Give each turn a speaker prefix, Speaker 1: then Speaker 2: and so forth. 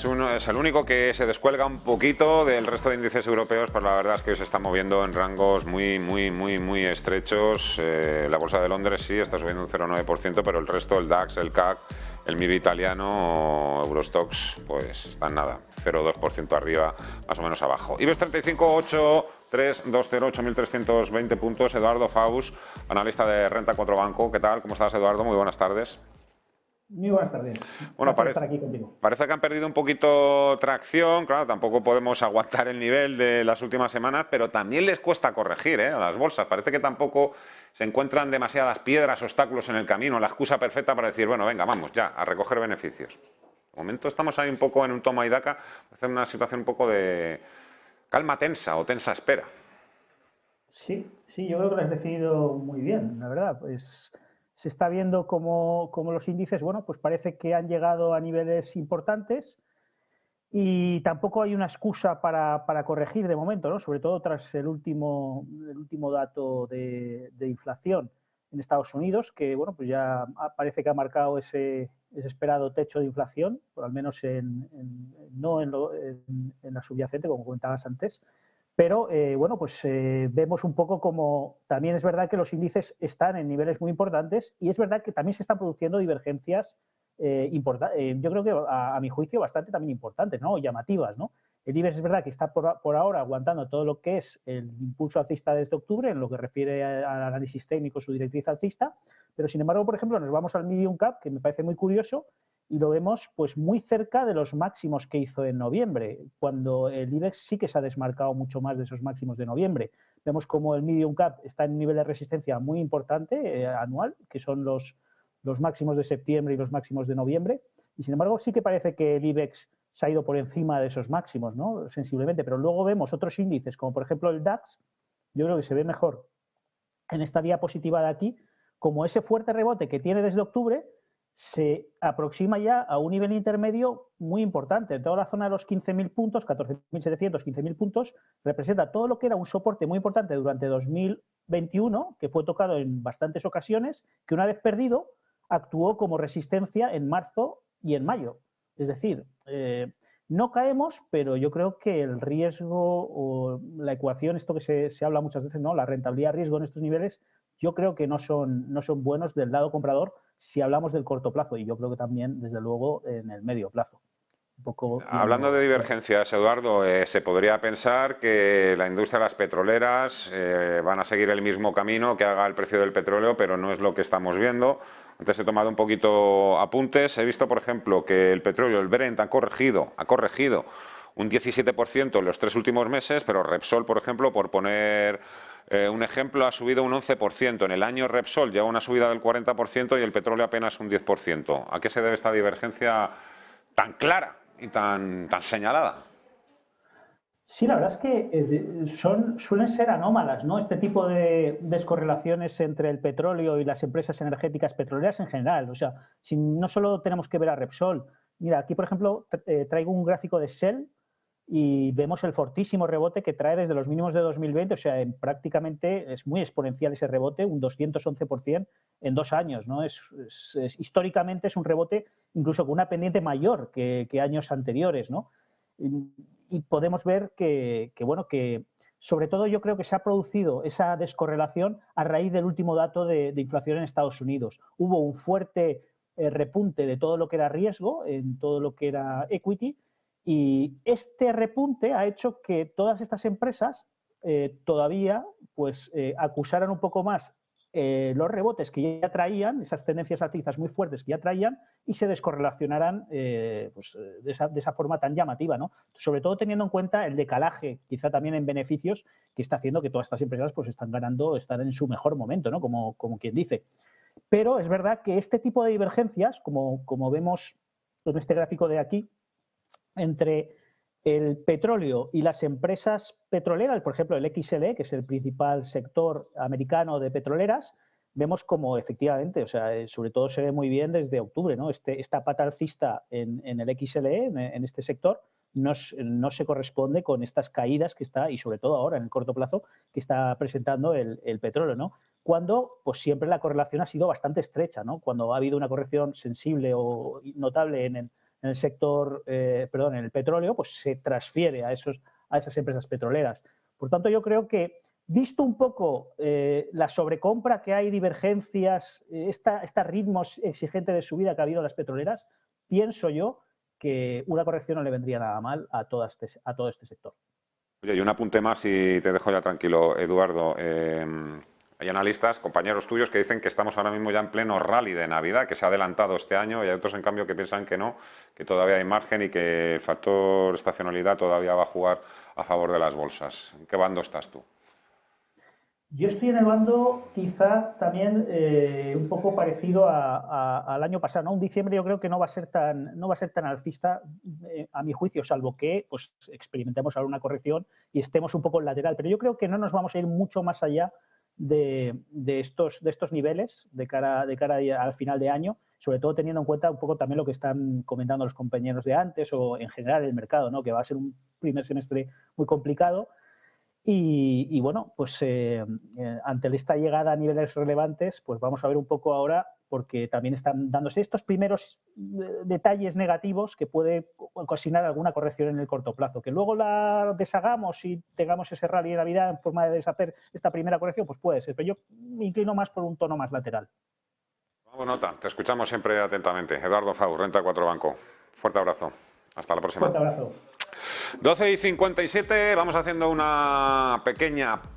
Speaker 1: es el único que se descuelga un poquito del resto de índices europeos, pero la verdad es que se está moviendo en rangos muy estrechos. La bolsa de Londres sí está subiendo un 0,9%, pero el resto, el DAX, el CAC, el MIB italiano o Eurostoxx, pues están nada, 0,2% arriba, más o menos abajo. IBEX 35, 8.320 puntos. Eduardo Faus, analista de Renta 4 Banco. ¿Qué tal? ¿Cómo estás, Eduardo? Muy buenas tardes.
Speaker 2: Muy buenas tardes.
Speaker 1: Bueno,
Speaker 2: Placer estar aquí contigo.
Speaker 1: parece que han perdido un poquito tracción. Claro, tampoco podemos aguantar el nivel de las últimas semanas, pero también les cuesta corregir, a las bolsas. Parece que tampoco se encuentran demasiadas piedras, obstáculos en el camino, la excusa perfecta para decir, bueno, venga, vamos ya, a recoger beneficios. De momento estamos ahí un poco en un toma y daca, parece una situación un poco de calma tensa o tensa espera.
Speaker 2: Sí, yo creo que lo has definido muy bien, la verdad. Pues se está viendo como los índices, bueno, pues parece que han llegado a niveles importantes y tampoco hay una excusa para corregir de momento, ¿no? Sobre todo tras el último dato de inflación en Estados Unidos, que bueno, pues ya parece que ha marcado ese esperado techo de inflación, por al menos no en la subyacente, como comentabas antes. Pero bueno, pues vemos un poco como también es verdad que los índices están en niveles muy importantes y es verdad que también se están produciendo divergencias yo creo que a mi juicio bastante también importantes, ¿no? Llamativas, ¿no? El IBEX es verdad que está por ahora aguantando todo lo que es el impulso alcista desde octubre, en lo que refiere al análisis técnico, su directriz alcista, pero sin embargo, por ejemplo, nos vamos al medium cap, que me parece muy curioso, y lo vemos pues muy cerca de los máximos que hizo en noviembre, cuando el IBEX sí que se ha desmarcado mucho más de esos máximos de noviembre. Vemos como el medium cap está en un nivel de resistencia muy importante anual, que son los máximos de septiembre y los máximos de noviembre, y sin embargo sí que parece que el IBEX se ha ido por encima de esos máximos, ¿no? Sensiblemente, pero luego vemos otros índices, como por ejemplo el DAX, yo creo que se ve mejor en esta diapositiva de aquí, como ese fuerte rebote que tiene desde octubre se aproxima ya a un nivel intermedio muy importante. Toda la zona de los 15.000 puntos, 14.700, 15.000 puntos, representa todo lo que era un soporte muy importante durante 2021, que fue tocado en bastantes ocasiones, que una vez perdido actuó como resistencia en marzo y en mayo. Es decir, no caemos, pero yo creo que el riesgo o la ecuación, esto que se habla muchas veces, ¿no? La rentabilidad-riesgo en estos niveles, yo creo que no son buenos del lado comprador si hablamos del corto plazo y yo creo que también, desde luego, en el medio plazo. Un poco
Speaker 1: Hablando de
Speaker 2: yendo...
Speaker 1: divergencias, Eduardo, se podría pensar que la industria de las petroleras van a seguir el mismo camino que haga el precio del petróleo, pero no es lo que estamos viendo. Antes he tomado un poquito apuntes. He visto, por ejemplo, que el petróleo, el Brent, ha corregido un 17% en los 3 últimos meses, pero Repsol, por ejemplo, por poner un ejemplo, ha subido un 11%. En el año Repsol lleva una subida del 40% y el petróleo apenas un 10%. ¿A qué se debe esta divergencia tan clara y tan señalada?
Speaker 2: Sí, la verdad es que suelen ser anómalas, ¿no? Este tipo de descorrelaciones entre el petróleo y las empresas energéticas petroleras en general. O sea, si no solo tenemos que ver a Repsol. Mira, aquí, por ejemplo, traigo un gráfico de Shell y vemos el fortísimo rebote que trae desde los mínimos de 2020. O sea, prácticamente es muy exponencial ese rebote, un 211% en 2 años, ¿no? Históricamente es un rebote incluso con una pendiente mayor que años anteriores, ¿no? Y podemos ver bueno, que sobre todo yo creo que se ha producido esa descorrelación a raíz del último dato de inflación en Estados Unidos. Hubo un fuerte repunte de todo lo que era riesgo, en todo lo que era equity, y este repunte ha hecho que todas estas empresas todavía pues acusaran un poco más los rebotes que ya traían, esas tendencias alcistas muy fuertes que ya traían, y se descorrelacionaran pues, de esa forma tan llamativa, ¿no? Sobre todo teniendo en cuenta el decalaje, quizá también en beneficios, que está haciendo que todas estas empresas pues, están en su mejor momento, ¿no? Como quien dice. Pero es verdad que este tipo de divergencias, como vemos en este gráfico de aquí, entre el petróleo y las empresas petroleras, por ejemplo, el XLE, que es el principal sector americano de petroleras, vemos como efectivamente, o sea, sobre todo se ve muy bien desde octubre, ¿no? Esta pata alcista en el XLE, en este sector, no se corresponde con estas caídas que está, y sobre todo ahora en el corto plazo, que está presentando el petróleo, ¿no? Cuando pues siempre la correlación ha sido bastante estrecha, ¿no? Cuando ha habido una corrección sensible o notable en en el sector, perdón, en el petróleo, pues se transfiere a esas empresas petroleras. Por tanto, yo creo que, visto un poco la sobrecompra que hay, divergencias, este ritmo exigente de subida que ha habido en las petroleras, pienso yo que una corrección no le vendría nada mal a todo este sector.
Speaker 1: Oye, y un apunte más y te dejo ya tranquilo, Eduardo. Hay analistas, compañeros tuyos, que dicen que estamos ahora mismo ya en pleno rally de Navidad, que se ha adelantado este año, y hay otros, en cambio, que piensan que no, que todavía hay margen y que el factor estacionalidad todavía va a jugar a favor de las bolsas. ¿En qué bando estás tú?
Speaker 2: Yo estoy en el bando quizá también un poco parecido al año pasado, ¿no? Un diciembre yo creo que no va a ser tan alcista, a mi juicio, salvo que pues, experimentemos ahora una corrección y estemos un poco en lateral. Pero yo creo que no nos vamos a ir mucho más allá de estos niveles de cara al final de año, sobre todo teniendo en cuenta un poco también lo que están comentando los compañeros de antes o en general el mercado, ¿no? Que va a ser un primer semestre muy complicado. Y bueno, pues ante esta llegada a niveles relevantes, pues vamos a ver un poco ahora, porque también están dándose estos primeros detalles negativos que puede ocasionar alguna corrección en el corto plazo. Que luego la deshagamos y tengamos ese rally de Navidad en forma de deshacer esta primera corrección, pues puede ser. Pero yo me inclino más por un tono más lateral.
Speaker 1: Vamos, nota, te escuchamos siempre atentamente. Eduardo Faus, Renta 4 Banco. Fuerte abrazo. Hasta la próxima.
Speaker 2: Fuerte abrazo.
Speaker 1: 12:57, vamos haciendo una pequeña pausa.